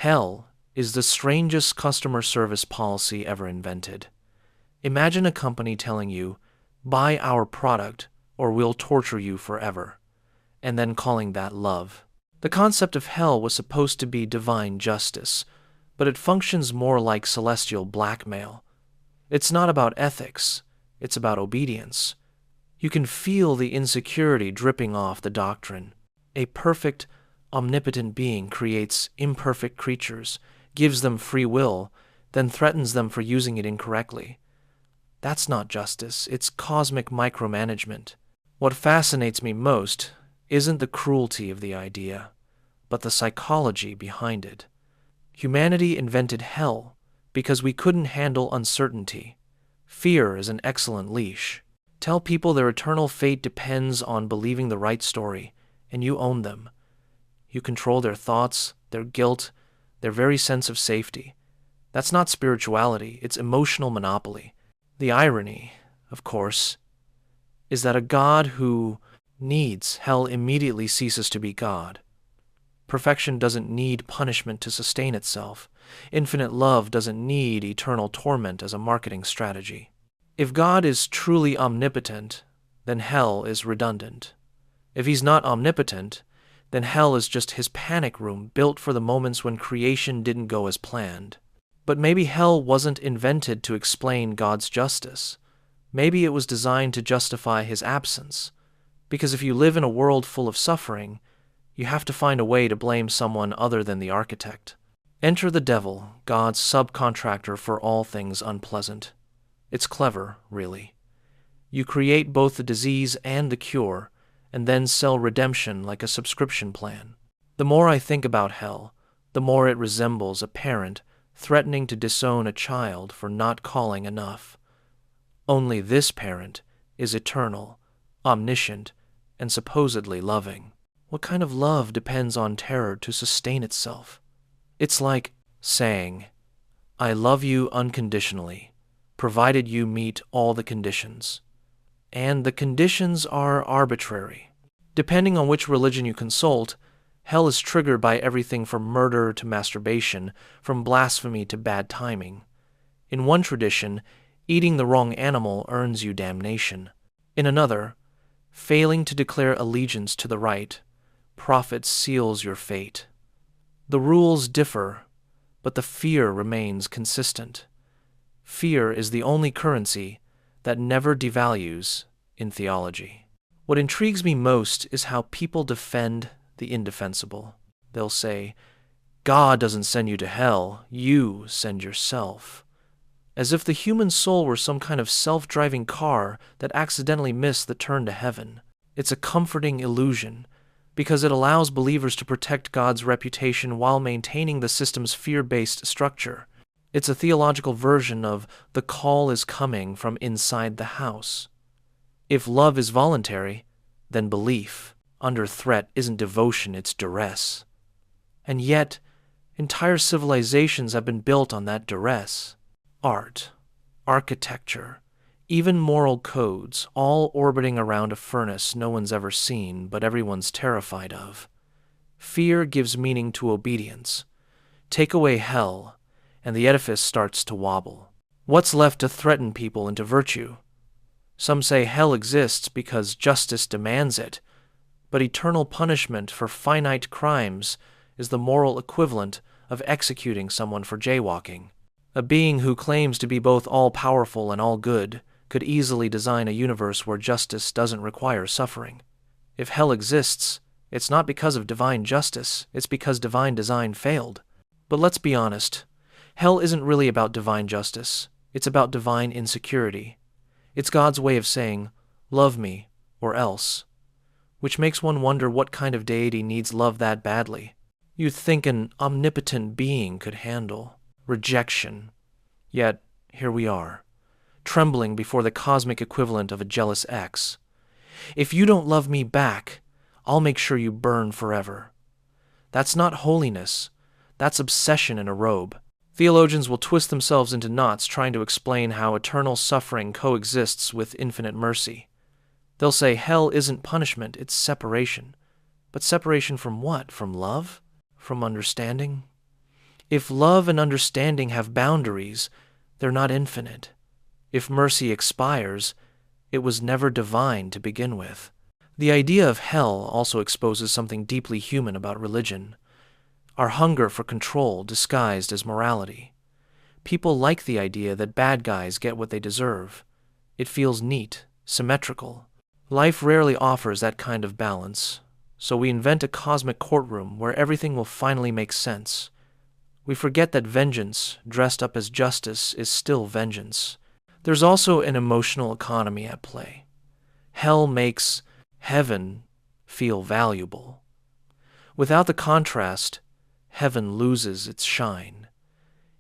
Hell is the strangest customer service policy ever invented. Imagine a company telling you, "Buy our product or we'll torture you forever," and then calling that love. The concept of hell was supposed to be divine justice, but it functions more like celestial blackmail. It's not about ethics, it's about obedience. You can feel the insecurity dripping off the doctrine. A perfect, omnipotent being creates imperfect creatures, gives them free will, then threatens them for using it incorrectly. That's not justice, it's cosmic micromanagement. What fascinates me most isn't the cruelty of the idea, but the psychology behind it. Humanity invented hell because we couldn't handle uncertainty. Fear is an excellent leash. Tell people their eternal fate depends on believing the right story, and you own them. You control their thoughts, their guilt, their very sense of safety. That's not spirituality, it's emotional monopoly. The irony, of course, is that a God who needs hell immediately ceases to be God. Perfection doesn't need punishment to sustain itself. Infinite love doesn't need eternal torment as a marketing strategy. If God is truly omnipotent, then hell is redundant. If he's not omnipotent, then hell is just his panic room built for the moments when creation didn't go as planned. But maybe hell wasn't invented to explain God's justice. Maybe it was designed to justify his absence. Because if you live in a world full of suffering, you have to find a way to blame someone other than the architect. Enter the devil, God's subcontractor for all things unpleasant. It's clever, really. You create both the disease and the cure, and then sell redemption like a subscription plan. The more I think about hell, the more it resembles a parent threatening to disown a child for not calling enough. Only this parent is eternal, omniscient, and supposedly loving. What kind of love depends on terror to sustain itself? It's like saying, "I love you unconditionally, provided you meet all the conditions." And the conditions are arbitrary. Depending on which religion you consult, hell is triggered by everything from murder to masturbation, from blasphemy to bad timing. In one tradition, eating the wrong animal earns you damnation. In another, failing to declare allegiance to the right prophet seals your fate. The rules differ, but the fear remains consistent. Fear is the only currency that never devalues in theology. What intrigues me most is how people defend the indefensible. They'll say, "God doesn't send you to hell, you send yourself." As if the human soul were some kind of self-driving car that accidentally missed the turn to heaven. It's a comforting illusion, because it allows believers to protect God's reputation while maintaining the system's fear-based structure. It's a theological version of "the call is coming from inside the house." If love is voluntary, then belief under threat isn't devotion, it's duress. And yet, entire civilizations have been built on that duress. Art, architecture, even moral codes, all orbiting around a furnace no one's ever seen but everyone's terrified of. Fear gives meaning to obedience. Take away hell, and the edifice starts to wobble. What's left to threaten people into virtue? Some say hell exists because justice demands it, but eternal punishment for finite crimes is the moral equivalent of executing someone for jaywalking. A being who claims to be both all-powerful and all-good could easily design a universe where justice doesn't require suffering. If hell exists, it's not because of divine justice, it's because divine design failed. But let's be honest, hell isn't really about divine justice, it's about divine insecurity. It's God's way of saying, "Love me, or else," which makes one wonder what kind of deity needs love that badly. You'd think an omnipotent being could handle rejection. Yet, here we are, trembling before the cosmic equivalent of a jealous ex. "If you don't love me back, I'll make sure you burn forever." That's not holiness, that's obsession in a robe. Theologians will twist themselves into knots trying to explain how eternal suffering coexists with infinite mercy. They'll say hell isn't punishment, it's separation. But separation from what? From love? From understanding? If love and understanding have boundaries, they're not infinite. If mercy expires, it was never divine to begin with. The idea of hell also exposes something deeply human about religion: our hunger for control disguised as morality. People like the idea that bad guys get what they deserve. It feels neat, symmetrical. Life rarely offers that kind of balance, so we invent a cosmic courtroom where everything will finally make sense. We forget that vengeance, dressed up as justice, is still vengeance. There's also an emotional economy at play. Hell makes heaven feel valuable. Without the contrast, heaven loses its shine.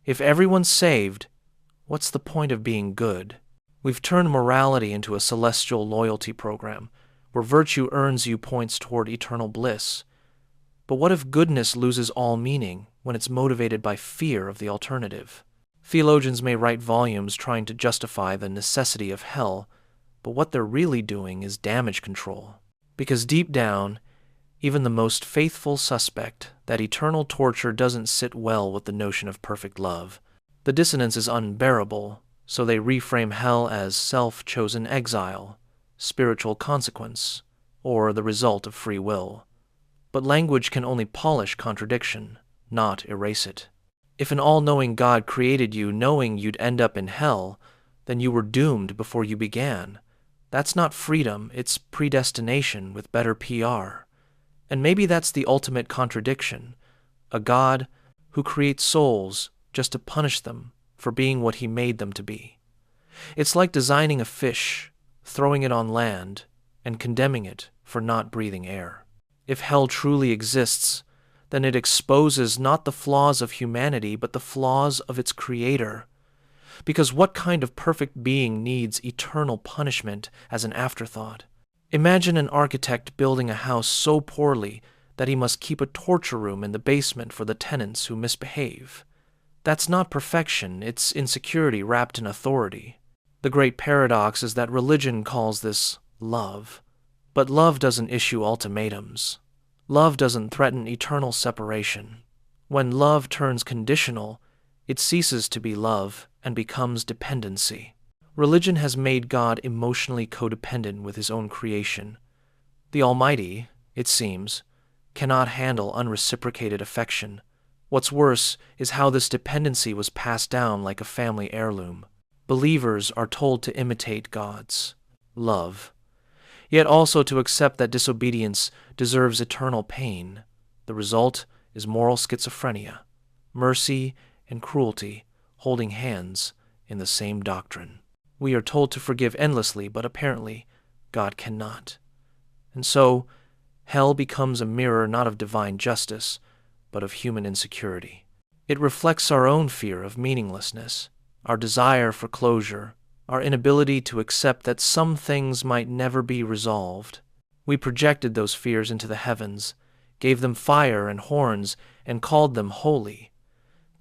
If everyone's saved, what's the point of being good? We've turned morality into a celestial loyalty program, where virtue earns you points toward eternal bliss. But what if goodness loses all meaning when it's motivated by fear of the alternative? Theologians may write volumes trying to justify the necessity of hell, but what they're really doing is damage control. Because deep down, even the most faithful suspect that eternal torture doesn't sit well with the notion of perfect love. The dissonance is unbearable, so they reframe hell as self-chosen exile, spiritual consequence, or the result of free will. But language can only polish contradiction, not erase it. If an all-knowing God created you knowing you'd end up in hell, then you were doomed before you began. That's not freedom, it's predestination with better PR. And maybe that's the ultimate contradiction: a God who creates souls just to punish them for being what he made them to be. It's like designing a fish, throwing it on land, and condemning it for not breathing air. If hell truly exists, then it exposes not the flaws of humanity, but the flaws of its creator. Because what kind of perfect being needs eternal punishment as an afterthought? Imagine an architect building a house so poorly that he must keep a torture room in the basement for the tenants who misbehave. That's not perfection, it's insecurity wrapped in authority. The great paradox is that religion calls this love. But love doesn't issue ultimatums. Love doesn't threaten eternal separation. When love turns conditional, it ceases to be love and becomes dependency. Religion has made God emotionally codependent with his own creation. The Almighty, it seems, cannot handle unreciprocated affection. What's worse is how this dependency was passed down like a family heirloom. Believers are told to imitate God's love, yet also to accept that disobedience deserves eternal pain. The result is moral schizophrenia, mercy and cruelty holding hands in the same doctrine. We are told to forgive endlessly, but apparently God cannot. And so, hell becomes a mirror not of divine justice, but of human insecurity. It reflects our own fear of meaninglessness, our desire for closure, our inability to accept that some things might never be resolved. We projected those fears into the heavens, gave them fire and horns, and called them holy.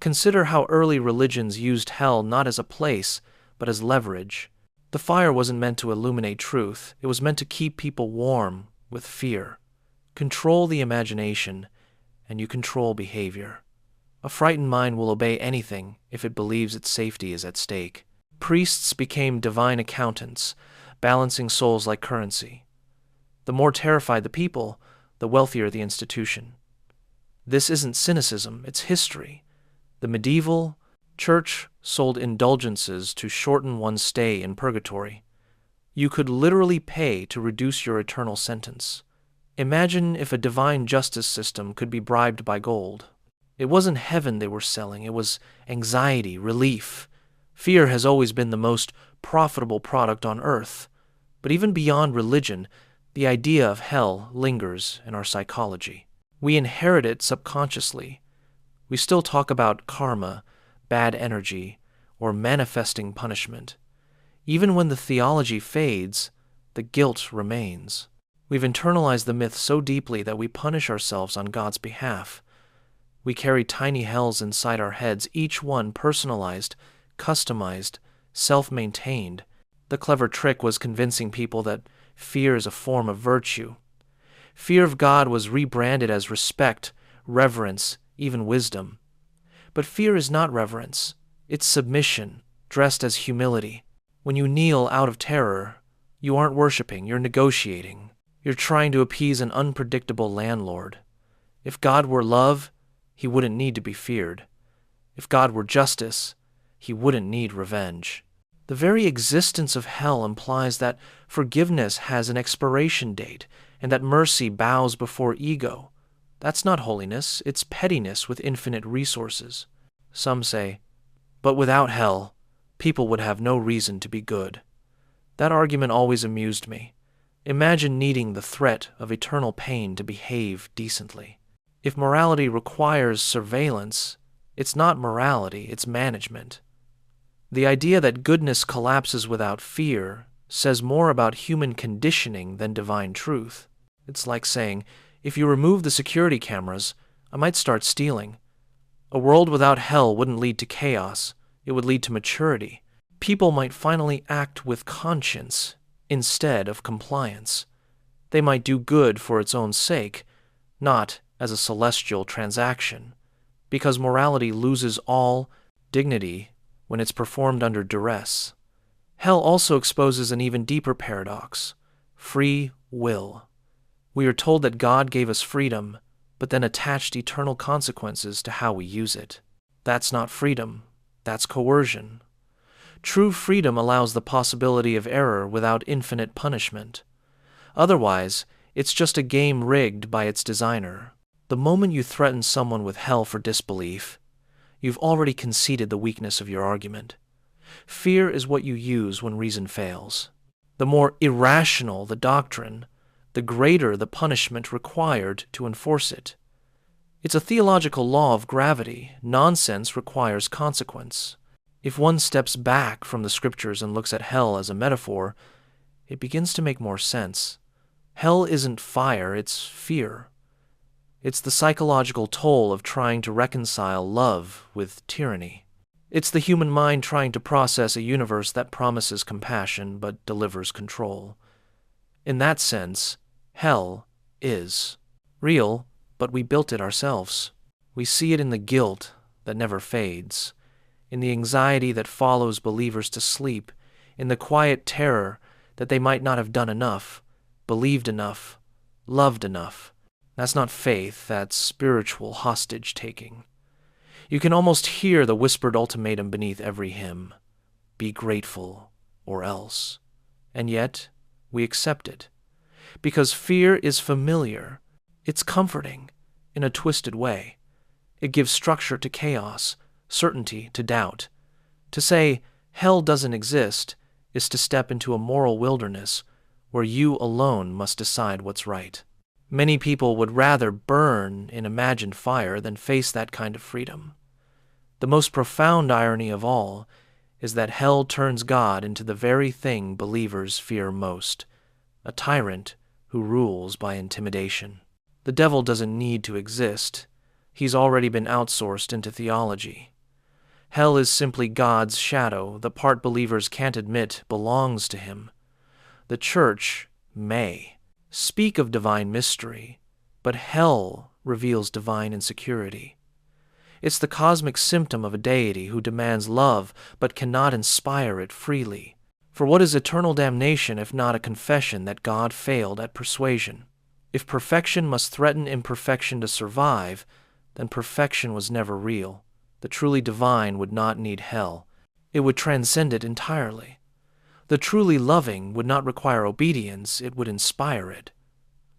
Consider how early religions used hell not as a place, but as leverage. The fire wasn't meant to illuminate truth, it was meant to keep people warm with fear. Control the imagination, and you control behavior. A frightened mind will obey anything if it believes its safety is at stake. Priests became divine accountants, balancing souls like currency. The more terrified the people, the wealthier the institution. This isn't cynicism, it's history. The medieval church sold indulgences to shorten one's stay in purgatory. You could literally pay to reduce your eternal sentence. Imagine if a divine justice system could be bribed by gold. It wasn't heaven they were selling, it was anxiety, relief. Fear has always been the most profitable product on earth. But even beyond religion, the idea of hell lingers in our psychology. We inherit it subconsciously. We still talk about karma, bad energy, or manifesting punishment. Even when the theology fades, the guilt remains. We've internalized the myth so deeply that we punish ourselves on God's behalf. We carry tiny hells inside our heads, each one personalized, customized, self-maintained. The clever trick was convincing people that fear is a form of virtue. Fear of God was rebranded as respect, reverence, even wisdom. But fear is not reverence. It's submission, dressed as humility. When you kneel out of terror, you aren't worshiping, you're negotiating. You're trying to appease an unpredictable landlord. If God were love, he wouldn't need to be feared. If God were justice, he wouldn't need revenge. The very existence of hell implies that forgiveness has an expiration date and that mercy bows before ego. That's not holiness, it's pettiness with infinite resources. Some say, but without hell, people would have no reason to be good. That argument always amused me. Imagine needing the threat of eternal pain to behave decently. If morality requires surveillance, it's not morality, it's management. The idea that goodness collapses without fear says more about human conditioning than divine truth. It's like saying, if you remove the security cameras, I might start stealing. A world without hell wouldn't lead to chaos, it would lead to maturity. People might finally act with conscience instead of compliance. They might do good for its own sake, not as a celestial transaction, because morality loses all dignity when it's performed under duress. Hell also exposes an even deeper paradox: free will. We are told that God gave us freedom, but then attached eternal consequences to how we use it. That's not freedom, that's coercion. True freedom allows the possibility of error without infinite punishment. Otherwise, it's just a game rigged by its designer. The moment you threaten someone with hell for disbelief, you've already conceded the weakness of your argument. Fear is what you use when reason fails. The more irrational the doctrine, the greater the punishment required to enforce it. It's a theological law of gravity. Nonsense requires consequence. If one steps back from the scriptures and looks at hell as a metaphor, it begins to make more sense. Hell isn't fire, it's fear. It's the psychological toll of trying to reconcile love with tyranny. It's the human mind trying to process a universe that promises compassion but delivers control. In that sense, hell is real, but we built it ourselves. We see it in the guilt that never fades, in the anxiety that follows believers to sleep, in the quiet terror that they might not have done enough, believed enough, loved enough. That's not faith, that's spiritual hostage-taking. You can almost hear the whispered ultimatum beneath every hymn: be grateful or else. And yet, we accept it. Because fear is familiar, it's comforting in a twisted way. It gives structure to chaos, certainty to doubt. To say hell doesn't exist is to step into a moral wilderness where you alone must decide what's right. Many people would rather burn in imagined fire than face that kind of freedom. The most profound irony of all is that hell turns God into the very thing believers fear most: a tyrant who rules by intimidation. The devil doesn't need to exist. He's already been outsourced into theology. Hell is simply God's shadow, the part believers can't admit belongs to him. The church may speak of divine mystery, but hell reveals divine insecurity. It's the cosmic symptom of a deity who demands love but cannot inspire it freely. For what is eternal damnation if not a confession that God failed at persuasion? If perfection must threaten imperfection to survive, then perfection was never real. The truly divine would not need hell. It would transcend it entirely. The truly loving would not require obedience, it would inspire it.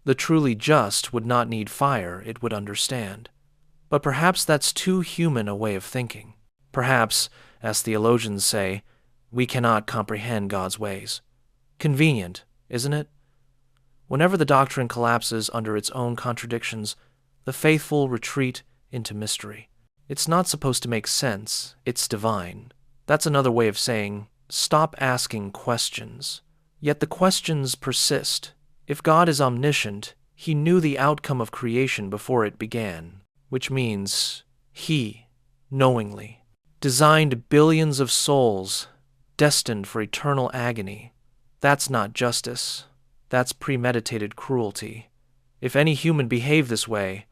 The truly just would not need fire, it would understand. But perhaps that's too human a way of thinking. Perhaps, as theologians say, we cannot comprehend God's ways. Convenient, isn't it? Whenever the doctrine collapses under its own contradictions, the faithful retreat into mystery. It's not supposed to make sense, it's divine. That's another way of saying, stop asking questions. Yet the questions persist. If God is omniscient, he knew the outcome of creation before it began, which means he, knowingly, designed billions of souls destined for eternal agony. That's not justice. That's premeditated cruelty. If any human behaved this way,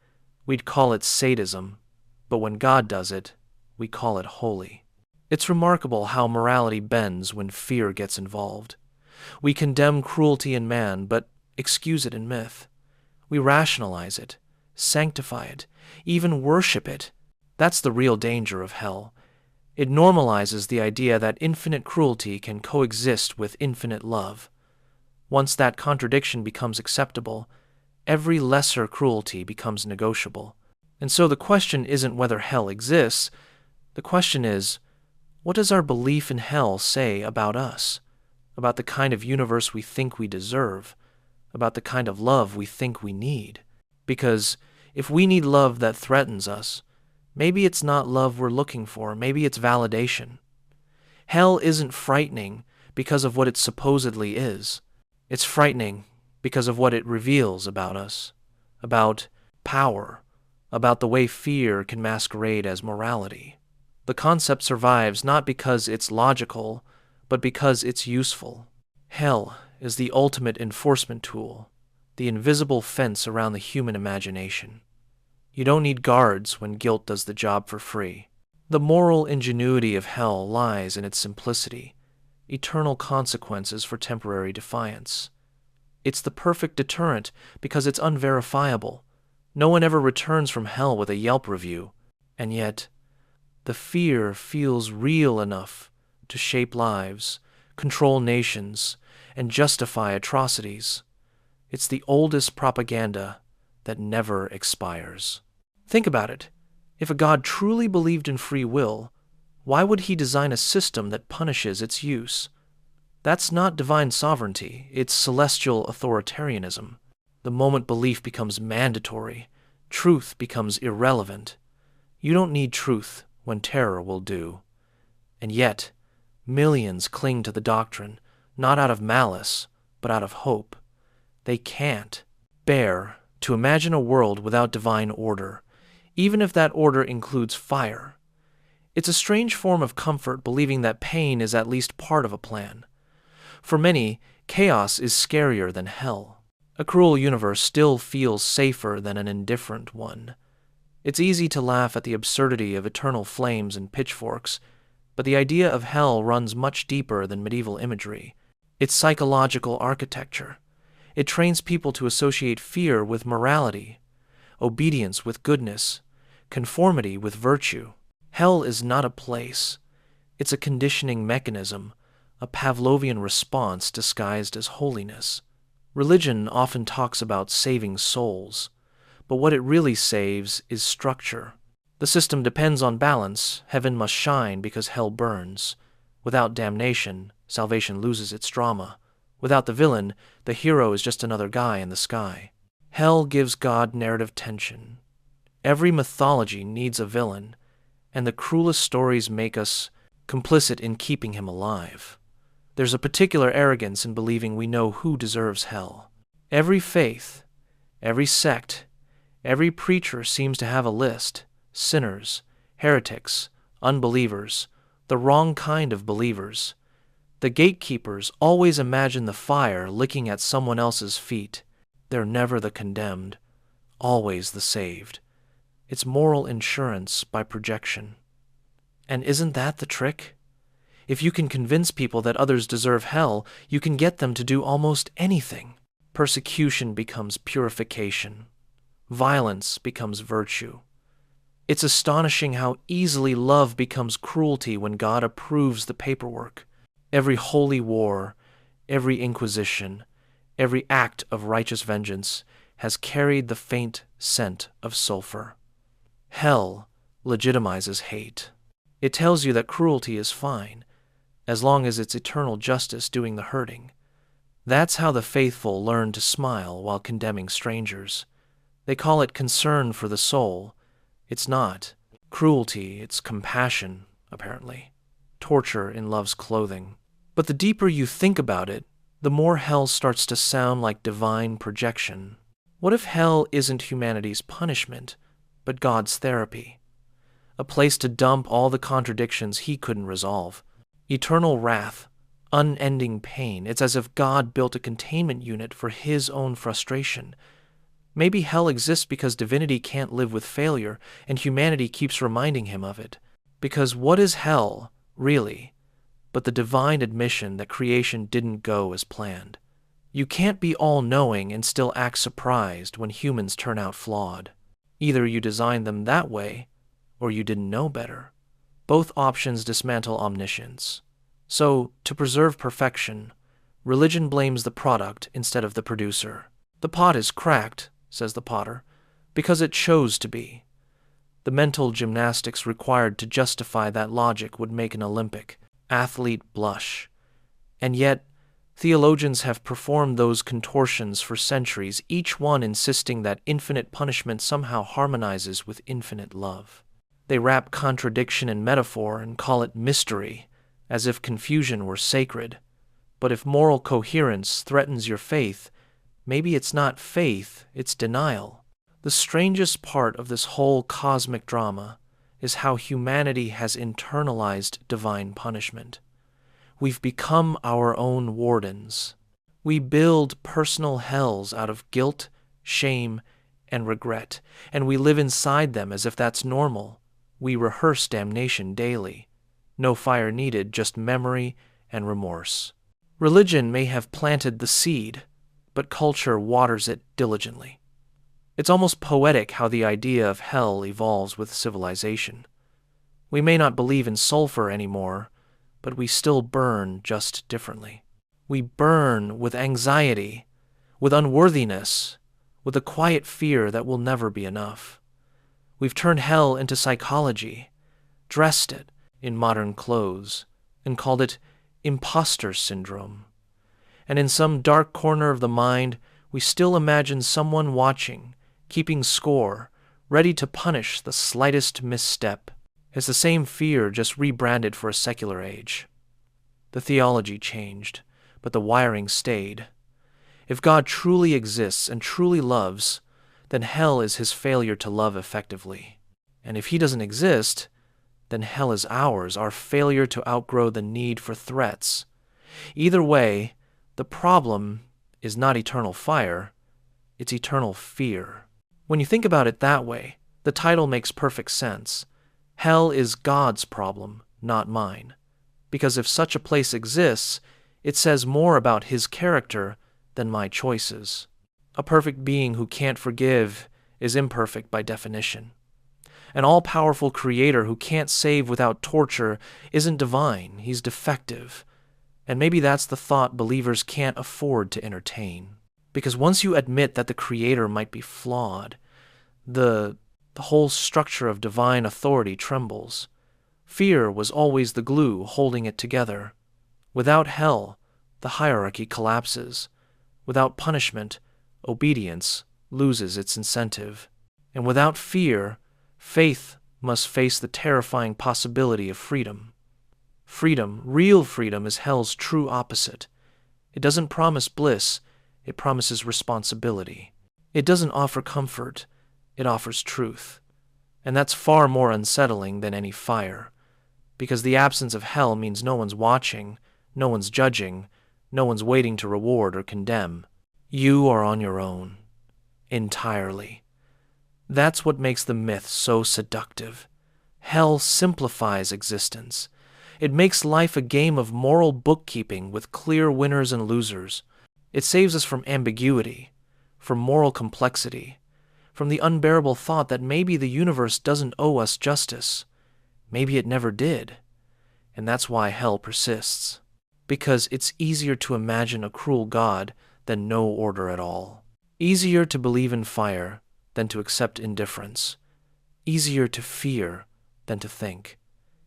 we'd call it sadism. But when God does it, we call it holy. It's remarkable how morality bends when fear gets involved. We condemn cruelty in man, but excuse it in myth. We rationalize it, sanctify it, even worship it. That's the real danger of hell. It normalizes the idea that infinite cruelty can coexist with infinite love. Once that contradiction becomes acceptable, every lesser cruelty becomes negotiable. And so the question isn't whether hell exists. The question is, what does our belief in hell say about us? About the kind of universe we think we deserve? About the kind of love we think we need? Because if we need love that threatens us, maybe it's not love we're looking for, maybe it's validation. Hell isn't frightening because of what it supposedly is. It's frightening because of what it reveals about us, about power, about the way fear can masquerade as morality. The concept survives not because it's logical, but because it's useful. Hell is the ultimate enforcement tool, the invisible fence around the human imagination. You don't need guards when guilt does the job for free. The moral ingenuity of hell lies in its simplicity, eternal consequences for temporary defiance. It's the perfect deterrent because it's unverifiable. No one ever returns from hell with a Yelp review, and yet the fear feels real enough to shape lives, control nations, and justify atrocities. It's the oldest propaganda that never expires. Think about it. If a God truly believed in free will, why would he design a system that punishes its use? That's not divine sovereignty, it's celestial authoritarianism. The moment belief becomes mandatory, truth becomes irrelevant. You don't need truth when terror will do. And yet, millions cling to the doctrine, not out of malice, but out of hope. They can't bear to imagine a world without divine order, even if that order includes fire. It's a strange form of comfort believing that pain is at least part of a plan. For many, chaos is scarier than hell. A cruel universe still feels safer than an indifferent one. It's easy to laugh at the absurdity of eternal flames and pitchforks, but the idea of hell runs much deeper than medieval imagery. It's psychological architecture. It trains people to associate fear with morality, obedience with goodness, conformity with virtue. Hell is not a place. It's a conditioning mechanism, a Pavlovian response disguised as holiness. Religion often talks about saving souls, but what it really saves is structure. The system depends on balance. Heaven must shine because hell burns. Without damnation, salvation loses its drama. Without the villain, the hero is just another guy in the sky. Hell gives God narrative tension. Every mythology needs a villain, and the cruelest stories make us complicit in keeping him alive. There's a particular arrogance in believing we know who deserves hell. Every faith, every sect, every preacher seems to have a list: sinners, heretics, unbelievers, the wrong kind of believers. The gatekeepers always imagine the fire licking at someone else's feet. They're never the condemned, always the saved. It's moral insurance by projection. And isn't that the trick? If you can convince people that others deserve hell, you can get them to do almost anything. Persecution becomes purification. Violence becomes virtue. It's astonishing how easily love becomes cruelty when God approves the paperwork. Every holy war, every inquisition, every act of righteous vengeance has carried the faint scent of sulfur. Hell legitimizes hate. It tells you that cruelty is fine, as long as it's eternal justice doing the hurting. That's how the faithful learn to smile while condemning strangers. They call it concern for the soul. It's not cruelty, it's compassion, apparently. Torture in love's clothing. But the deeper you think about it, the more hell starts to sound like divine projection. What if hell isn't humanity's punishment, but God's therapy? A place to dump all the contradictions he couldn't resolve. Eternal wrath, unending pain. It's as if God built a containment unit for his own frustration. Maybe hell exists because divinity can't live with failure, and humanity keeps reminding him of it. Because what is hell, really, but the divine admission that creation didn't go as planned? You can't be all-knowing and still act surprised when humans turn out flawed. Either you designed them that way, or you didn't know better. Both options dismantle omniscience. So, to preserve perfection, religion blames the product instead of the producer. The pot is cracked, says the potter, because it chose to be. The mental gymnastics required to justify that logic would make an Olympic athlete blush. And yet, theologians have performed those contortions for centuries, each one insisting that infinite punishment somehow harmonizes with infinite love. They wrap contradiction in metaphor and call it mystery, as if confusion were sacred. But if moral coherence threatens your faith, maybe it's not faith, it's denial. The strangest part of this whole cosmic drama is how humanity has internalized divine punishment. We've become our own wardens. We build personal hells out of guilt, shame, and regret, and we live inside them as if that's normal. We rehearse damnation daily. No fire needed, just memory and remorse. Religion may have planted the seed, but culture waters it diligently. It's almost poetic how the idea of hell evolves with civilization. We may not believe in sulfur anymore, but we still burn just differently. We burn with anxiety, with unworthiness, with a quiet fear that will never be enough. We've turned hell into psychology, dressed it in modern clothes, and called it imposter syndrome. And in some dark corner of the mind, we still imagine someone watching, keeping score, ready to punish the slightest misstep. It's the same fear, just rebranded for a secular age. The theology changed, but the wiring stayed. If God truly exists and truly loves, then hell is his failure to love effectively. And if he doesn't exist, then hell is ours, our failure to outgrow the need for threats. Either way, the problem is not eternal fire, it's eternal fear. When you think about it that way, the title makes perfect sense. Hell is God's problem, not mine. Because if such a place exists, it says more about his character than my choices. A perfect being who can't forgive is imperfect by definition. An all-powerful creator who can't save without torture isn't divine, he's defective. And maybe that's the thought believers can't afford to entertain. Because once you admit that the creator might be flawed, the whole structure of divine authority trembles. Fear was always the glue holding it together. Without hell, the hierarchy collapses. Without punishment, obedience loses its incentive. And without fear, faith must face the terrifying possibility of freedom. Freedom, real freedom, is hell's true opposite. It doesn't promise bliss, it promises responsibility. It doesn't offer comfort, it offers truth. And that's far more unsettling than any fire, because the absence of hell means no one's watching, no one's judging, no one's waiting to reward or condemn. You are on your own, entirely. That's what makes the myth so seductive. Hell simplifies existence. It makes life a game of moral bookkeeping with clear winners and losers. It saves us from ambiguity, from moral complexity, from the unbearable thought that maybe the universe doesn't owe us justice. Maybe it never did. And that's why hell persists. Because it's easier to imagine a cruel God than no order at all. Easier to believe in fire than to accept indifference. Easier to fear than to think.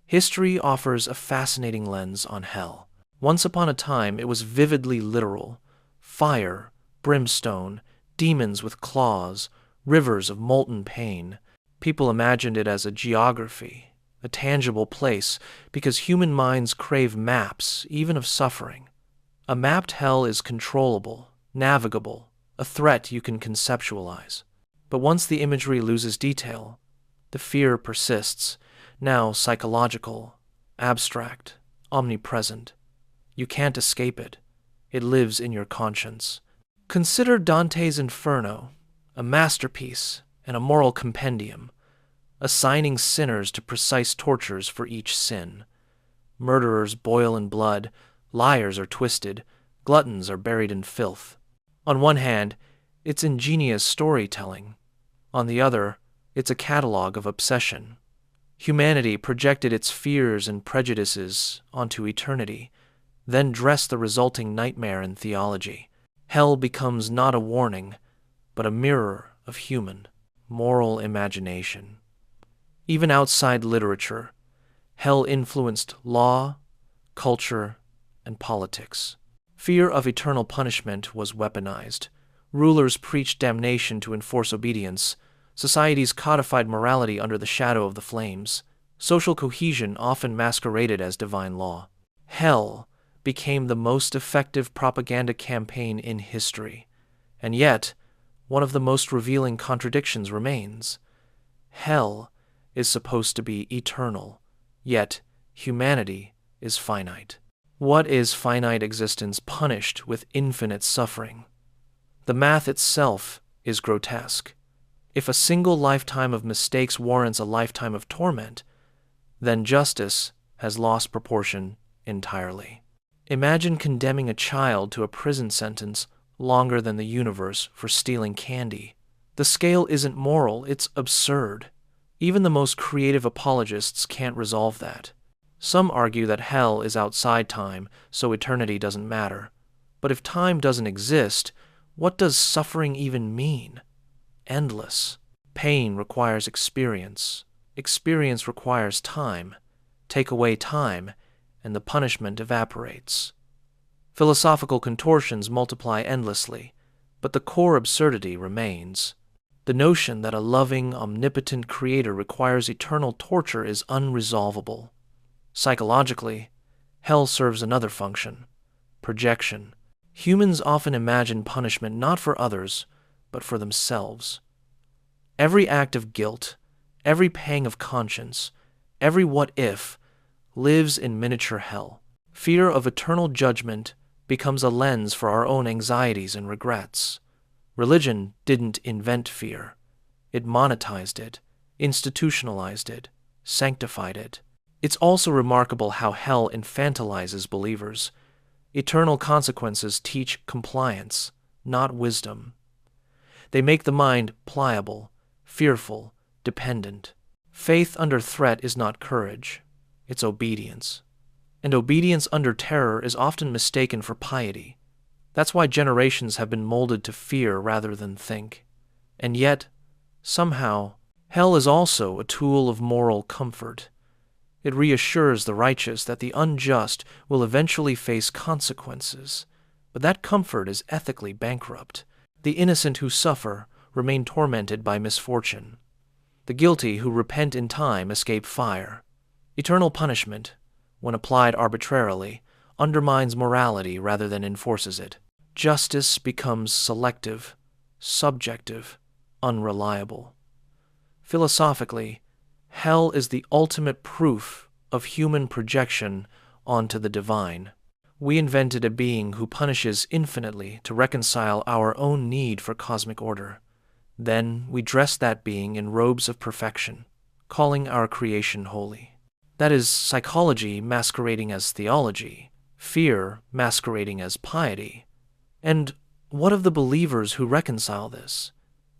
History offers a fascinating lens on hell. Once upon a time, it was vividly literal. Fire, brimstone, demons with claws, rivers of molten pain. People imagined it as a geography, a tangible place, because human minds crave maps, even of suffering. A mapped hell is controllable, navigable, a threat you can conceptualize. But once the imagery loses detail, the fear persists, now psychological, abstract, omnipresent. You can't escape it. It lives in your conscience. Consider Dante's Inferno, a masterpiece and a moral compendium, assigning sinners to precise tortures for each sin. Murderers boil in blood, liars are twisted, gluttons are buried in filth. On one hand, it's ingenious storytelling. On the other, it's a catalog of obsession. Humanity projected its fears and prejudices onto eternity, then dressed the resulting nightmare in theology. Hell becomes not a warning, but a mirror of human, moral imagination. Even outside literature, hell influenced law, culture, and politics. Fear of eternal punishment was weaponized. Rulers preached damnation to enforce obedience. Societies codified morality under the shadow of the flames. Social cohesion often masqueraded as divine law. Hell became the most effective propaganda campaign in history. And yet, one of the most revealing contradictions remains. Hell is supposed to be eternal, yet humanity is finite. What is finite existence punished with infinite suffering? The math itself is grotesque. If a single lifetime of mistakes warrants a lifetime of torment, then justice has lost proportion entirely. Imagine condemning a child to a prison sentence longer than the universe for stealing candy. The scale isn't moral, it's absurd. Even the most creative apologists can't resolve that. Some argue that hell is outside time, so eternity doesn't matter. But if time doesn't exist, what does suffering even mean? Endless. Pain requires experience. Experience requires time. Take away time, and the punishment evaporates. Philosophical contortions multiply endlessly, but the core absurdity remains. The notion that a loving, omnipotent creator requires eternal torture is unresolvable. Psychologically, hell serves another function: projection. Humans often imagine punishment not for others, but for themselves. Every act of guilt, every pang of conscience, every what-if lives in miniature hell. Fear of eternal judgment becomes a lens for our own anxieties and regrets. Religion didn't invent fear. It monetized it, institutionalized it, sanctified it. It's also remarkable how hell infantilizes believers. Eternal consequences teach compliance, not wisdom. They make the mind pliable, fearful, dependent. Faith under threat is not courage, it's obedience. And obedience under terror is often mistaken for piety. That's why generations have been molded to fear rather than think. And yet, somehow, hell is also a tool of moral comfort. It reassures the righteous that the unjust will eventually face consequences, but that comfort is ethically bankrupt. The innocent who suffer remain tormented by misfortune. The guilty who repent in time escape fire. Eternal punishment, when applied arbitrarily, undermines morality rather than enforces it. Justice becomes selective, subjective, unreliable. Philosophically, hell is the ultimate proof of human projection onto the divine. We invented a being who punishes infinitely to reconcile our own need for cosmic order. Then we dress that being in robes of perfection, calling our creation holy. That is psychology masquerading as theology, fear masquerading as piety. And what of the believers who reconcile this?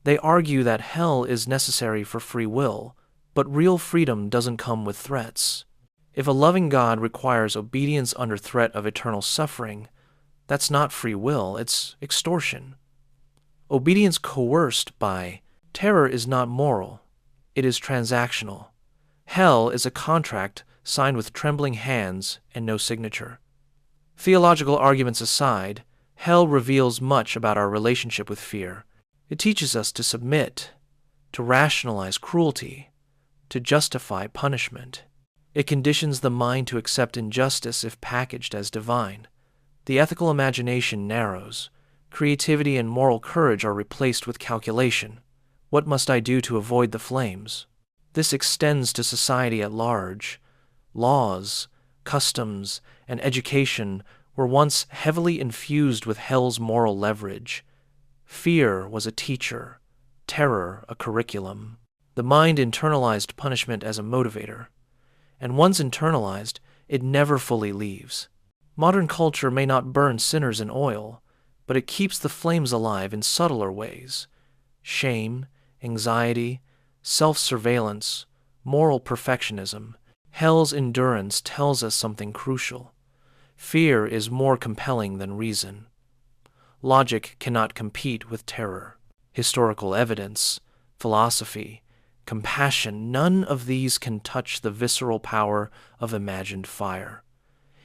They argue that hell is necessary for free will, but real freedom doesn't come with threats. If a loving God requires obedience under threat of eternal suffering, that's not free will, it's extortion. Obedience coerced by terror is not moral, it is transactional. Hell is a contract signed with trembling hands and no signature. Theological arguments aside, hell reveals much about our relationship with fear. It teaches us to submit, to rationalize cruelty, to justify punishment. It conditions the mind to accept injustice if packaged as divine. The ethical imagination narrows. Creativity and moral courage are replaced with calculation. What must I do to avoid the flames? This extends to society at large. Laws, customs, and education were once heavily infused with hell's moral leverage. Fear was a teacher, terror a curriculum. The mind internalized punishment as a motivator, and once internalized, it never fully leaves. Modern culture may not burn sinners in oil, but it keeps the flames alive in subtler ways. Shame, anxiety, self-surveillance, moral perfectionism. Hell's endurance tells us something crucial. Fear is more compelling than reason. Logic cannot compete with terror. Historical evidence, philosophy, compassion, none of these can touch the visceral power of imagined fire.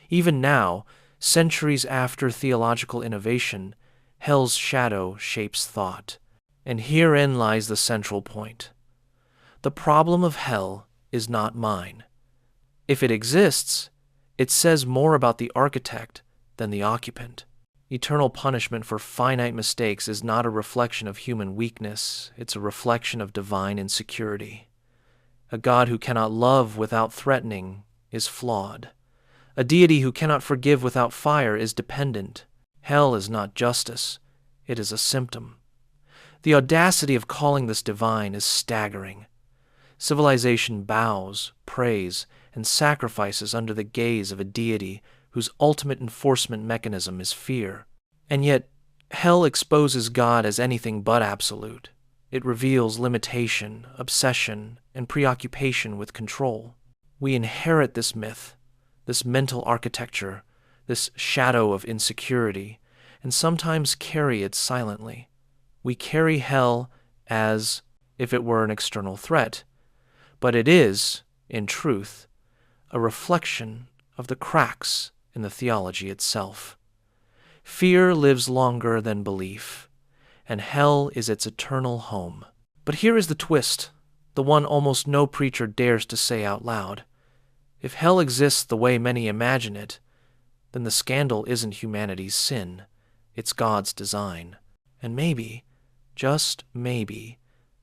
Even now, centuries after theological innovation, hell's shadow shapes thought. And herein lies the central point. The problem of hell is not mine. If it exists, it says more about the architect than the occupant. Eternal punishment for finite mistakes is not a reflection of human weakness, it's a reflection of divine insecurity. A God who cannot love without threatening is flawed. A deity who cannot forgive without fire is dependent. Hell is not justice, it is a symptom. The audacity of calling this divine is staggering. Civilization bows, prays, and sacrifices under the gaze of a deity whose ultimate enforcement mechanism is fear. And yet, hell exposes God as anything but absolute. It reveals limitation, obsession, and preoccupation with control. We inherit this myth, this mental architecture, this shadow of insecurity, and sometimes carry it silently. We carry hell as if it were an external threat, but it is, in truth, a reflection of the cracks in the theology itself. Fear lives longer than belief, and hell is its eternal home. But here is the twist, the one almost no preacher dares to say out loud. If hell exists the way many imagine it, then the scandal isn't humanity's sin, it's God's design. And maybe, just maybe,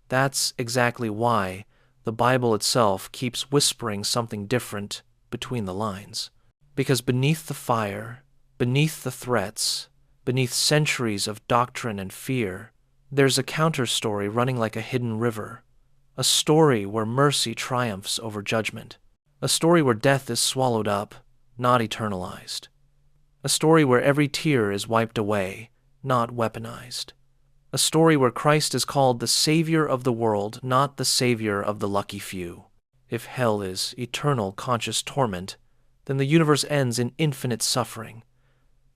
that's exactly why the Bible itself keeps whispering something different between the lines. Because beneath the fire, beneath the threats, beneath centuries of doctrine and fear, there's a counter-story running like a hidden river. A story where mercy triumphs over judgment. A story where death is swallowed up, not eternalized. A story where every tear is wiped away, not weaponized. A story where Christ is called the Savior of the world, not the Savior of the lucky few. If hell is eternal conscious torment, then the universe ends in infinite suffering.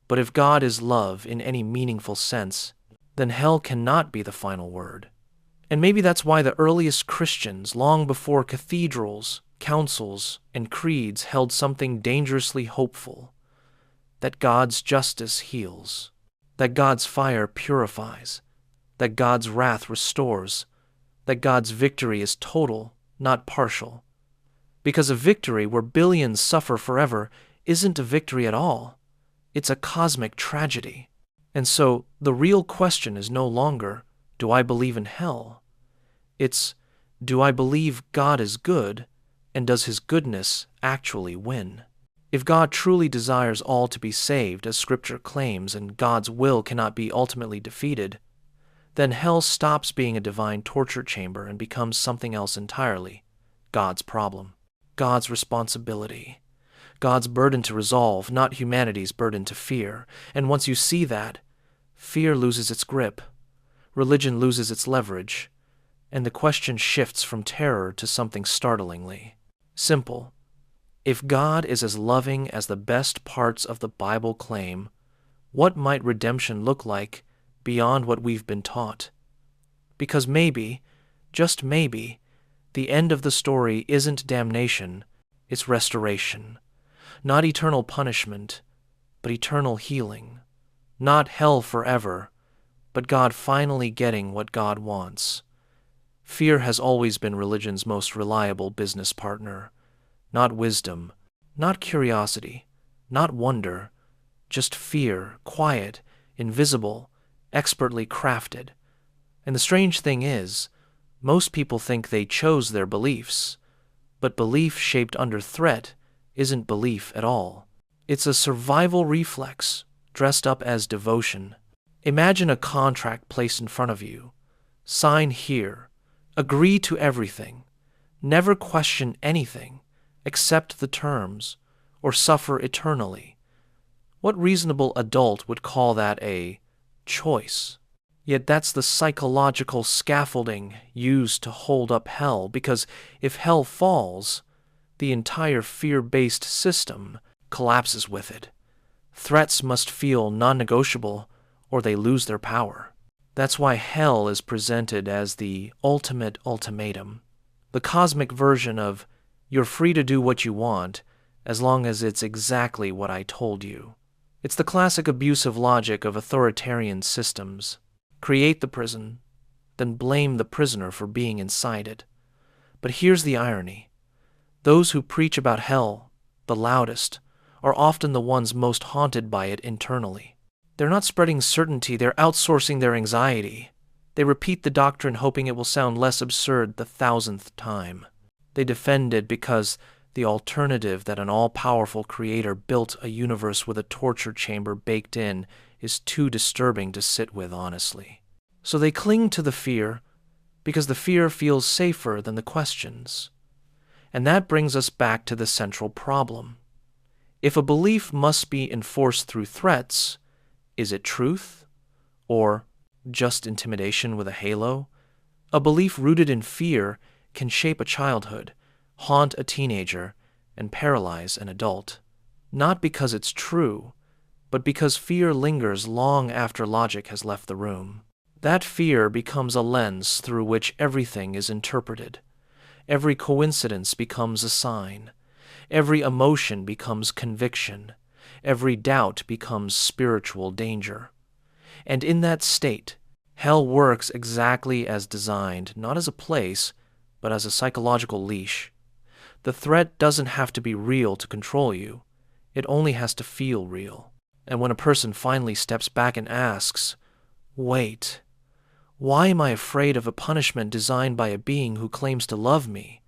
But if God is love in any meaningful sense, then hell cannot be the final word. And maybe that's why the earliest Christians, long before cathedrals, councils, and creeds, held something dangerously hopeful. That God's justice heals. That God's fire purifies. That God's wrath restores. That God's victory is total, not partial. Because a victory where billions suffer forever isn't a victory at all. It's a cosmic tragedy. And so the real question is no longer, do I believe in hell? It's, do I believe God is good, and does his goodness actually win? If God truly desires all to be saved, as Scripture claims, and God's will cannot be ultimately defeated, then hell stops being a divine torture chamber and becomes something else entirely, God's problem, God's responsibility, God's burden to resolve, not humanity's burden to fear. And once you see that, fear loses its grip, religion loses its leverage, and the question shifts from terror to something startlingly simple. If God is as loving as the best parts of the Bible claim, what might redemption look like beyond what we've been taught? Because maybe, just maybe, the end of the story isn't damnation, it's restoration. Not eternal punishment, but eternal healing. Not hell forever, but God finally getting what God wants. Fear has always been religion's most reliable business partner. Not wisdom, not curiosity, not wonder, just fear, quiet, invisible, expertly crafted. And the strange thing is, most people think they chose their beliefs, but belief shaped under threat isn't belief at all. It's a survival reflex dressed up as devotion. Imagine a contract placed in front of you. Sign here. Agree to everything. Never question anything, accept the terms, or suffer eternally. What reasonable adult would call that a choice? Yet that's the psychological scaffolding used to hold up hell, because if hell falls, the entire fear-based system collapses with it. Threats must feel non-negotiable, or they lose their power. That's why hell is presented as the ultimate ultimatum, the cosmic version of, you're free to do what you want, as long as it's exactly what I told you. It's the classic abusive logic of authoritarian systems. Create the prison, then blame the prisoner for being inside it. But here's the irony. Those who preach about hell, the loudest, are often the ones most haunted by it internally. They're not spreading certainty, they're outsourcing their anxiety. They repeat the doctrine hoping it will sound less absurd the 1,000th time. They defend it because the alternative that an all-powerful creator built a universe with a torture chamber baked in is too disturbing to sit with honestly. So they cling to the fear because the fear feels safer than the questions. And that brings us back to the central problem. If a belief must be enforced through threats, is it truth? Or just intimidation with a halo? A belief rooted in fear can shape a childhood, haunt a teenager, and paralyze an adult. Not because it's true, but because fear lingers long after logic has left the room. That fear becomes a lens through which everything is interpreted. Every coincidence becomes a sign. Every emotion becomes conviction. Every doubt becomes spiritual danger. And in that state, hell works exactly as designed, not as a place, but as a psychological leash. The threat doesn't have to be real to control you. It only has to feel real. And when a person finally steps back and asks, wait, why am I afraid of a punishment designed by a being who claims to love me?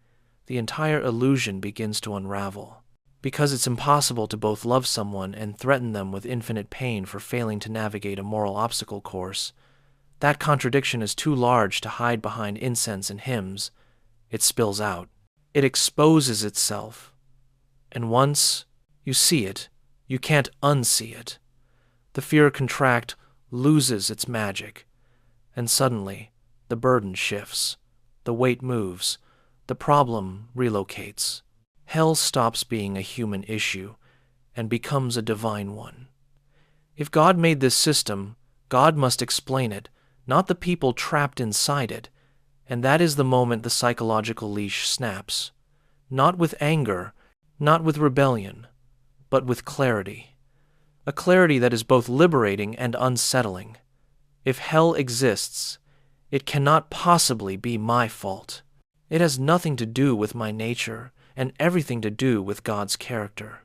The entire illusion begins to unravel. Because it's impossible to both love someone and threaten them with infinite pain for failing to navigate a moral obstacle course, that contradiction is too large to hide behind incense and hymns. It spills out. It exposes itself. And once you see it, you can't unsee it. The fear contract loses its magic. And suddenly, the burden shifts. The weight moves. The problem relocates. Hell stops being a human issue and becomes a divine one. If God made this system, God must explain it, not the people trapped inside it. And that is the moment the psychological leash snaps. Not with anger, not with rebellion, but with clarity. A clarity that is both liberating and unsettling. If hell exists, it cannot possibly be my fault. It has nothing to do with my nature and everything to do with God's character.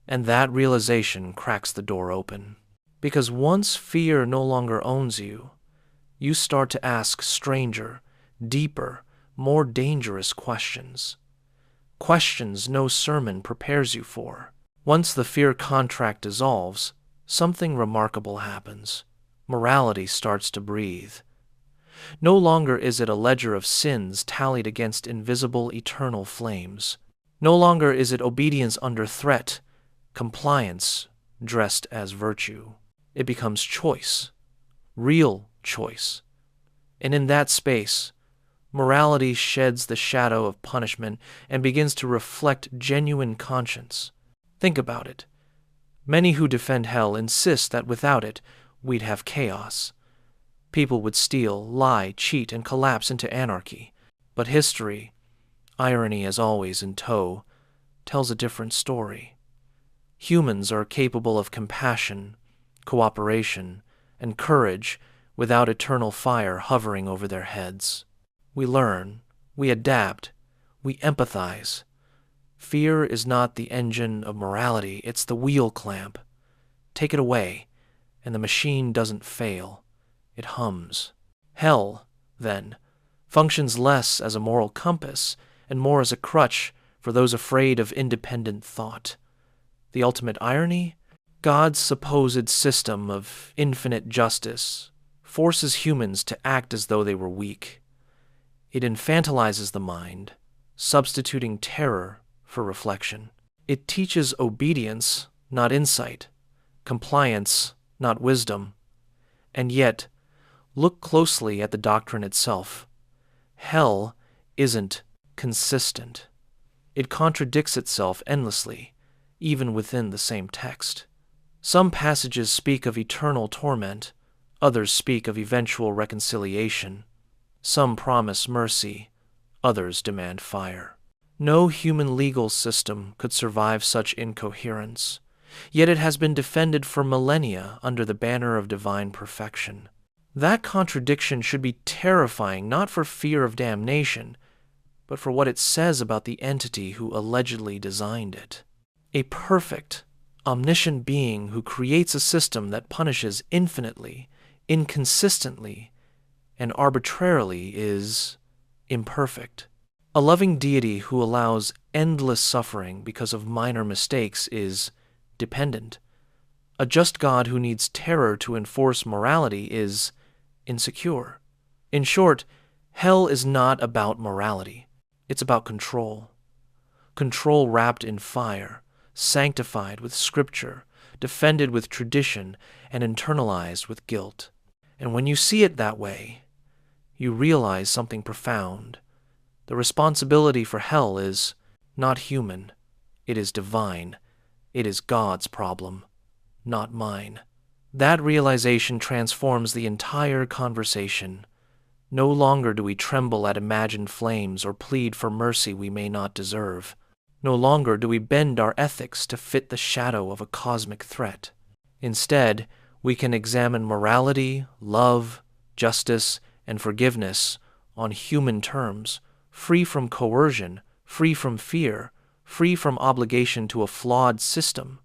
And that realization cracks the door open. Because once fear no longer owns you, you start to ask stranger, deeper, more dangerous questions. Questions no sermon prepares you for. Once the fear contract dissolves, something remarkable happens. Morality starts to breathe. No longer is it a ledger of sins tallied against invisible eternal flames. No longer is it obedience under threat, compliance dressed as virtue. It becomes choice, real choice. And in that space, morality sheds the shadow of punishment and begins to reflect genuine conscience. Think about it. Many who defend hell insist that without it, we'd have chaos. People would steal, lie, cheat, and collapse into anarchy. But history, irony as always in tow, tells a different story. Humans are capable of compassion, cooperation, and courage without eternal fire hovering over their heads. We learn, we adapt, we empathize. Fear is not the engine of morality, it's the wheel clamp. Take it away, and the machine doesn't fail. It hums. Hell, then, functions less as a moral compass and more as a crutch for those afraid of independent thought. The ultimate irony? God's supposed system of infinite justice forces humans to act as though they were weak. It infantilizes the mind, substituting terror for reflection. It teaches obedience, not insight, compliance, not wisdom. And yet, look closely at the doctrine itself. Hell isn't consistent. It contradicts itself endlessly, even within the same text. Some passages speak of eternal torment, others speak of eventual reconciliation. Some promise mercy, others demand fire. No human legal system could survive such incoherence, yet it has been defended for millennia under the banner of divine perfection. That contradiction should be terrifying not for fear of damnation, but for what it says about the entity who allegedly designed it. A perfect, omniscient being who creates a system that punishes infinitely, inconsistently, and arbitrarily is imperfect. A loving deity who allows endless suffering because of minor mistakes is dependent. A just God who needs terror to enforce morality is insecure. In short, hell is not about morality. It's about control. Control wrapped in fire, sanctified with scripture, defended with tradition, and internalized with guilt. And when you see it that way, you realize something profound. The responsibility for hell is not human. It is divine. It is God's problem, not mine. That realization transforms the entire conversation. No longer do we tremble at imagined flames or plead for mercy we may not deserve. No longer do we bend our ethics to fit the shadow of a cosmic threat. Instead, we can examine morality, love, justice, and forgiveness on human terms, free from coercion, free from fear, free from obligation to a flawed system.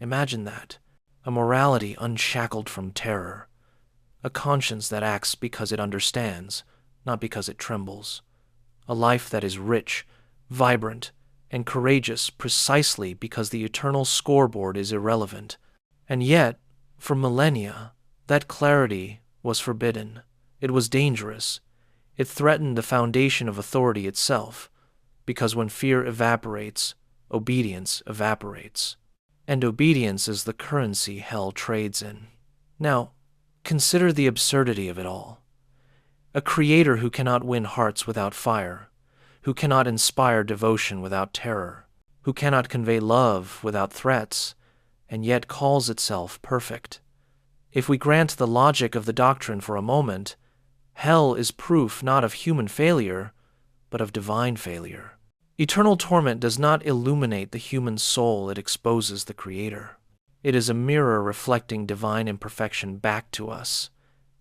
Imagine that. A morality unshackled from terror. A conscience that acts because it understands, not because it trembles. A life that is rich, vibrant, and courageous precisely because the eternal scoreboard is irrelevant. And yet, for millennia, that clarity was forbidden. It was dangerous. It threatened the foundation of authority itself, because when fear evaporates, obedience evaporates. And obedience is the currency hell trades in. Now, consider the absurdity of it all. A creator who cannot win hearts without fire, who cannot inspire devotion without terror, who cannot convey love without threats, and yet calls itself perfect. If we grant the logic of the doctrine for a moment, hell is proof not of human failure, but of divine failure. Eternal torment does not illuminate the human soul, it exposes the Creator. It is a mirror reflecting divine imperfection back to us,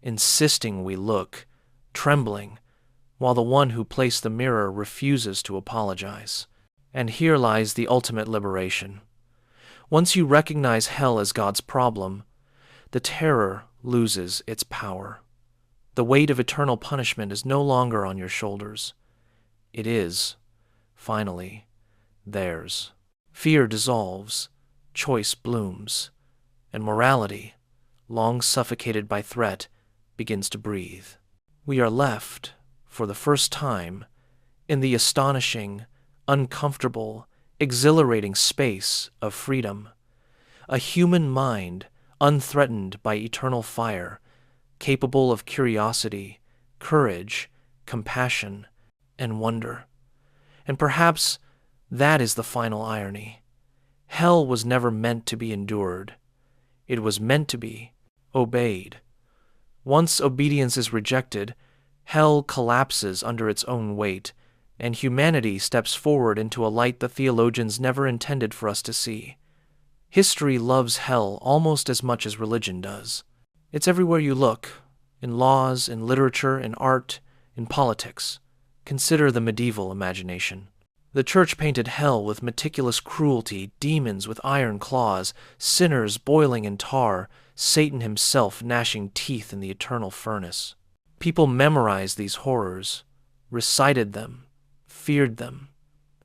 insisting we look, trembling, while the one who placed the mirror refuses to apologize. And here lies the ultimate liberation. Once you recognize hell as God's problem, the terror loses its power. The weight of eternal punishment is no longer on your shoulders. It is, finally, theirs. Fear dissolves, choice blooms, and morality, long suffocated by threat, begins to breathe. We are left, for the first time, in the astonishing, uncomfortable, exhilarating space of freedom. A human mind, unthreatened by eternal fire, capable of curiosity, courage, compassion, and wonder. And perhaps that is the final irony. Hell was never meant to be endured. It was meant to be obeyed. Once obedience is rejected, hell collapses under its own weight, and humanity steps forward into a light the theologians never intended for us to see. History loves hell almost as much as religion does. It's everywhere you look, in laws, in literature, in art, in politics. Consider the medieval imagination. The church painted hell with meticulous cruelty, demons with iron claws, sinners boiling in tar, Satan himself gnashing teeth in the eternal furnace. People memorized these horrors, recited them, feared them.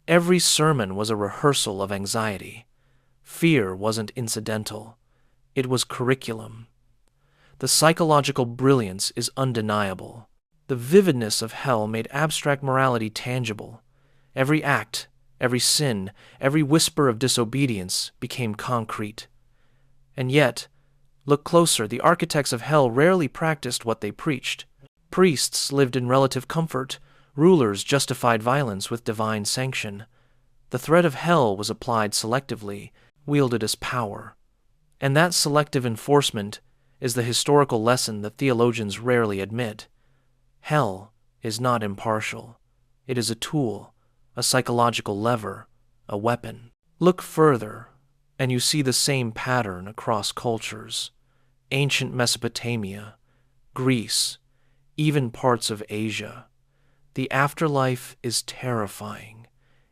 Every sermon was a rehearsal of anxiety. Fear wasn't incidental. It was curriculum. The psychological brilliance is undeniable. The vividness of hell made abstract morality tangible. Every act, every sin, every whisper of disobedience became concrete. And yet, look closer, the architects of hell rarely practiced what they preached. Priests lived in relative comfort. Rulers justified violence with divine sanction. The threat of hell was applied selectively, wielded as power. And that selective enforcement is the historical lesson that theologians rarely admit. Hell is not impartial. It is a tool, a psychological lever, a weapon. Look further, and you see the same pattern across cultures. Ancient Mesopotamia, Greece, even parts of Asia. The afterlife is terrifying.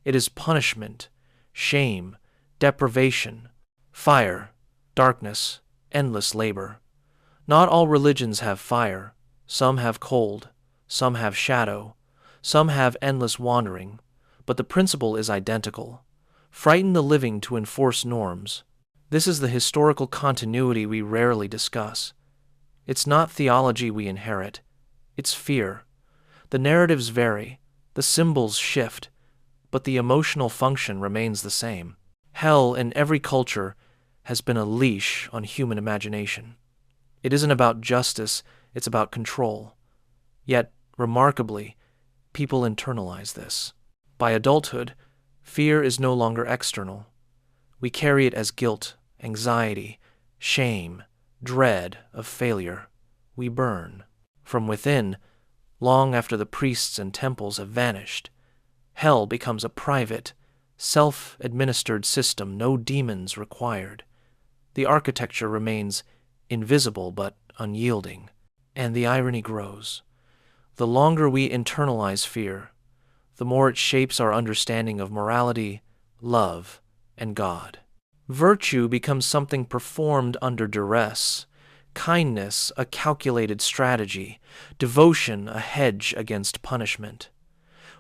It is punishment, shame, deprivation, fire, darkness, endless labor. Not all religions have fire. Some have cold. Some have shadow. Some have endless wandering. But the principle is identical. Frighten the living to enforce norms. This is the historical continuity we rarely discuss. It's not theology we inherit. It's fear. The narratives vary. The symbols shift. But the emotional function remains the same. Hell in every culture has been a leash on human imagination. It isn't about justice, it's about control. Yet, remarkably, people internalize this. By adulthood, fear is no longer external. We carry it as guilt, anxiety, shame, dread of failure. We burn. From within, long after the priests and temples have vanished, hell becomes a private, self-administered system, no demons required. The architecture remains invisible but unyielding, and the irony grows. The longer we internalize fear, the more it shapes our understanding of morality, love, and God. Virtue becomes something performed under duress, kindness a calculated strategy, devotion a hedge against punishment.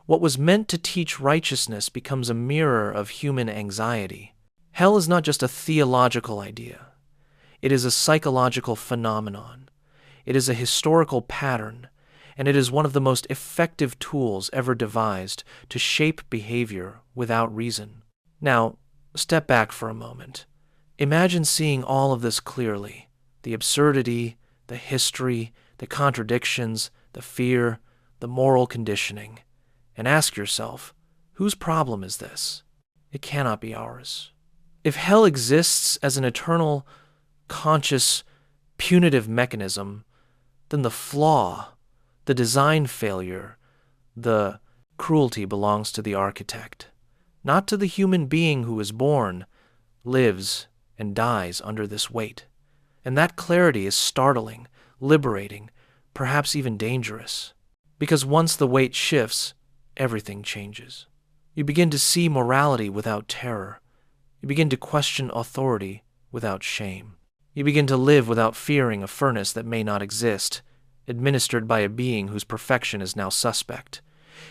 What was meant to teach righteousness becomes a mirror of human anxiety. Hell is not just a theological idea. It is a psychological phenomenon. It is a historical pattern, and it is one of the most effective tools ever devised to shape behavior without reason. Now, step back for a moment. Imagine seeing all of this clearly: the absurdity, the history, the contradictions, the fear, the moral conditioning, and ask yourself, whose problem is this? It cannot be ours. If hell exists as an eternal, conscious, punitive mechanism, then the flaw, the design failure, the cruelty belongs to the architect, not to the human being who is born, lives, and dies under this weight. And that clarity is startling, liberating, perhaps even dangerous. Because once the weight shifts, everything changes. You begin to see morality without terror. You begin to question authority without shame. You begin to live without fearing a furnace that may not exist, administered by a being whose perfection is now suspect.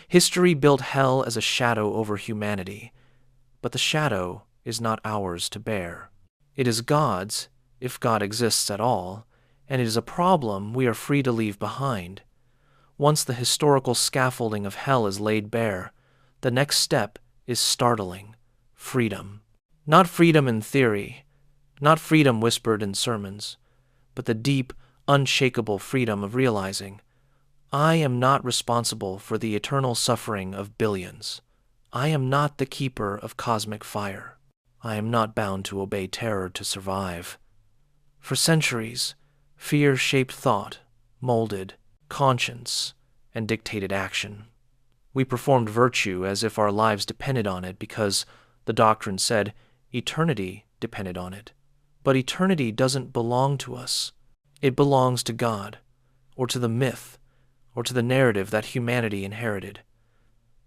History built hell as a shadow over humanity, but the shadow is not ours to bear. It is God's, if God exists at all, and it is a problem we are free to leave behind. Once the historical scaffolding of hell is laid bare, the next step is startling: freedom. Not freedom in theory, not freedom whispered in sermons, but the deep, unshakable freedom of realizing, I am not responsible for the eternal suffering of billions. I am not the keeper of cosmic fire. I am not bound to obey terror to survive. For centuries, fear shaped thought, molded conscience, and dictated action. We performed virtue as if our lives depended on it because the doctrine said eternity depended on it. But eternity doesn't belong to us. It belongs to God, or to the myth, or to the narrative that humanity inherited.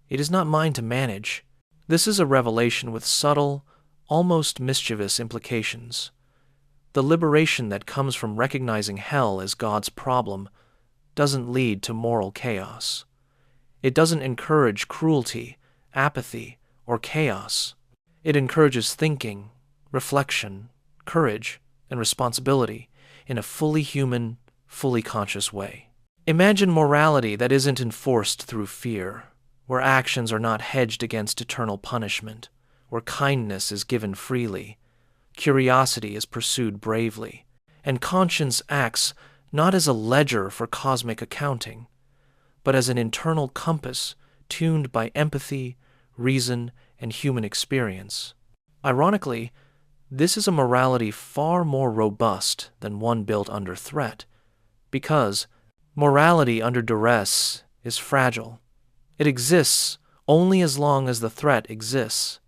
It is not mine to manage. This is a revelation with subtle, almost mischievous implications. The liberation that comes from recognizing hell as God's problem doesn't lead to moral chaos. It doesn't encourage cruelty, apathy, or chaos. It encourages thinking, reflection, courage, and responsibility in a fully human, fully conscious way. Imagine morality that isn't enforced through fear, where actions are not hedged against eternal punishment, where kindness is given freely, curiosity is pursued bravely, and conscience acts not as a ledger for cosmic accounting, but as an internal compass tuned by empathy, reason, and human experience. Ironically, this is a morality far more robust than one built under threat, because morality under duress is fragile. It exists only as long as the threat exists.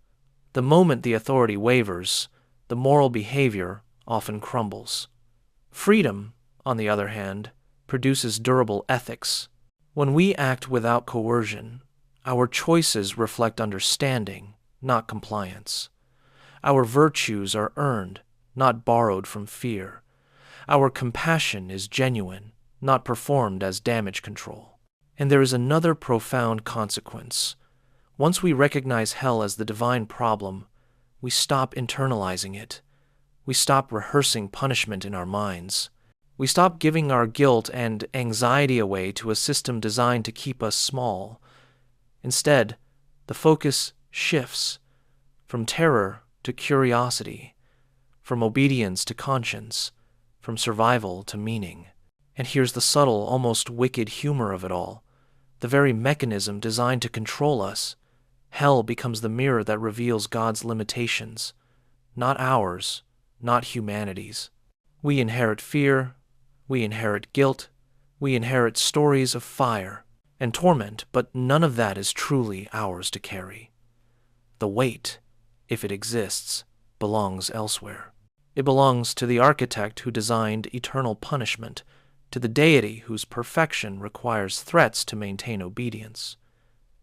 The moment the authority wavers, the moral behavior often crumbles. Freedom, on the other hand, produces durable ethics. When we act without coercion, our choices reflect understanding, not compliance. Our virtues are earned, not borrowed from fear. Our compassion is genuine, not performed as damage control. And there is another profound consequence. Once we recognize hell as the divine problem, we stop internalizing it. We stop rehearsing punishment in our minds. We stop giving our guilt and anxiety away to a system designed to keep us small. Instead, the focus shifts from terror to curiosity, from obedience to conscience, from survival to meaning. And here's the subtle, almost wicked humor of it all. The very mechanism designed to control us, hell becomes the mirror that reveals God's limitations, not ours, not humanity's. We inherit fear, we inherit guilt, we inherit stories of fire and torment, but none of that is truly ours to carry. The weight, if it exists, belongs elsewhere. It belongs to the architect who designed eternal punishment, to the deity whose perfection requires threats to maintain obedience.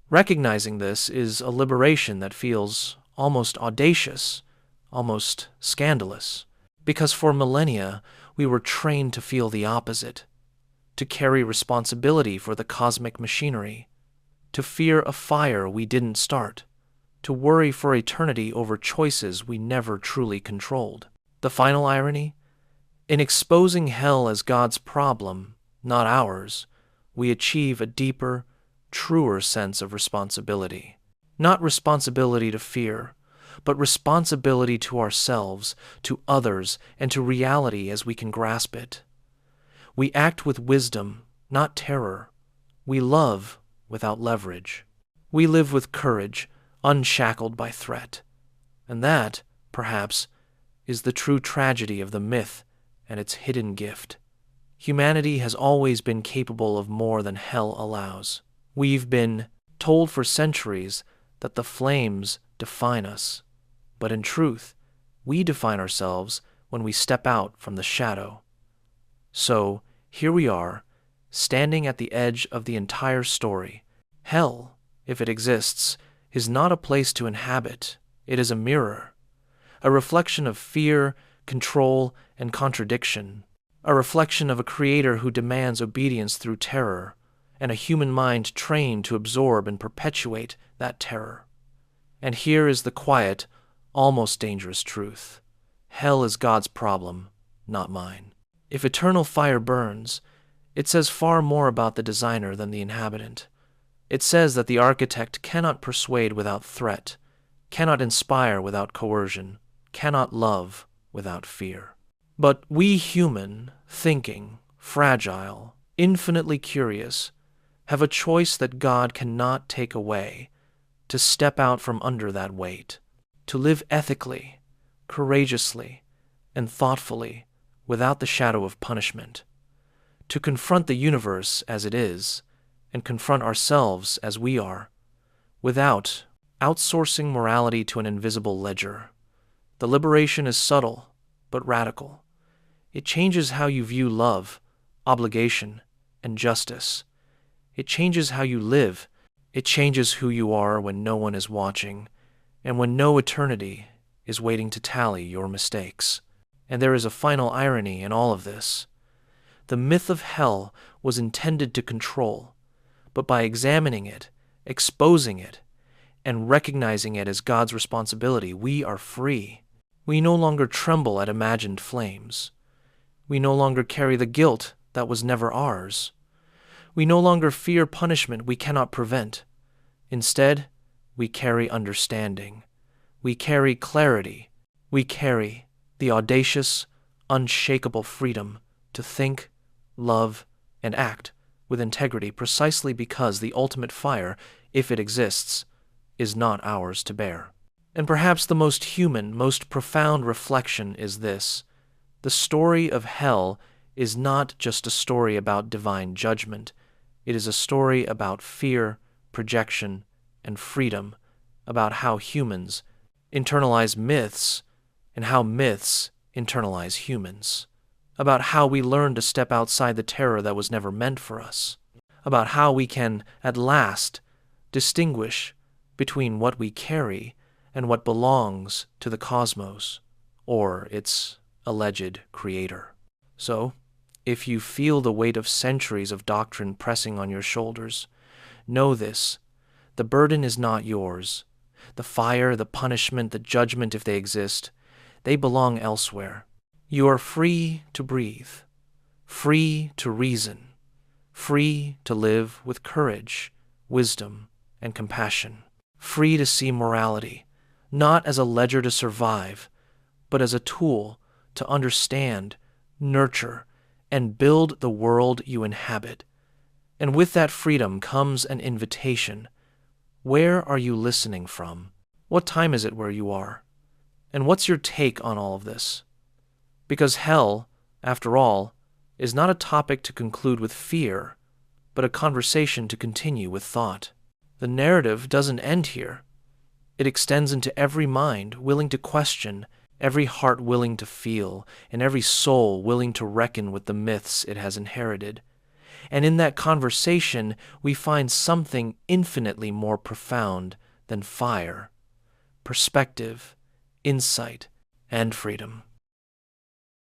Recognizing this is a liberation that feels almost audacious, almost scandalous, because for millennia we were trained to feel the opposite, to carry responsibility for the cosmic machinery, to fear a fire we didn't start, to worry for eternity over choices we never truly controlled. The final irony? In exposing hell as God's problem, not ours, we achieve a deeper, truer sense of responsibility. Not responsibility to fear, but responsibility to ourselves, to others, and to reality as we can grasp it. We act with wisdom, not terror. We love without leverage. We live with courage, unshackled by threat. And that, perhaps, is the true tragedy of the myth and its hidden gift. Humanity has always been capable of more than hell allows. We've been told for centuries that the flames define us, but in truth, we define ourselves when we step out from the shadow. So, here we are, standing at the edge of the entire story. Hell, if it exists, is not a place to inhabit. It is a mirror, a reflection of fear, control, and contradiction, a reflection of a creator who demands obedience through terror, and a human mind trained to absorb and perpetuate that terror. And here is the quiet, almost dangerous truth. Hell is God's problem, not mine. If eternal fire burns, it says far more about the designer than the inhabitant. It says that the architect cannot persuade without threat, cannot inspire without coercion, cannot love without fear. But we human, thinking, fragile, infinitely curious, have a choice that God cannot take away, to step out from under that weight, to live ethically, courageously, and thoughtfully without the shadow of punishment, to confront the universe as it is, and confront ourselves as we are, without outsourcing morality to an invisible ledger. The liberation is subtle, but radical. It changes how you view love, obligation, and justice. It changes how you live. It changes who you are when no one is watching, and when no eternity is waiting to tally your mistakes. And there is a final irony in all of this. The myth of hell was intended to control, but by examining it, exposing it, and recognizing it as God's responsibility, we are free. We no longer tremble at imagined flames. We no longer carry the guilt that was never ours. We no longer fear punishment we cannot prevent. Instead, we carry understanding. We carry clarity. We carry the audacious, unshakable freedom to think, love, and act with integrity precisely because the ultimate fire, if it exists, is not ours to bear. And perhaps the most human, most profound reflection is this: the story of hell is not just a story about divine judgment. It is a story about fear, projection, and freedom, about how humans internalize myths and how myths internalize humans, about how we learn to step outside the terror that was never meant for us, about how we can, at last, distinguish between what we carry and what belongs to the cosmos or its alleged creator. So, if you feel the weight of centuries of doctrine pressing on your shoulders, know this: the burden is not yours. The fire, the punishment, the judgment, if they exist, they belong elsewhere. You are free to breathe, free to reason, free to live with courage, wisdom, and compassion, free to see morality, not as a ledger to survive, but as a tool to understand, nurture, and build the world you inhabit. And with that freedom comes an invitation. Where are you listening from? What time is it where you are? And what's your take on all of this? Because hell, after all, is not a topic to conclude with fear, but a conversation to continue with thought. The narrative doesn't end here. It extends into every mind willing to question, every heart willing to feel, and every soul willing to reckon with the myths it has inherited. And in that conversation, we find something infinitely more profound than fire: perspective, insight, and freedom.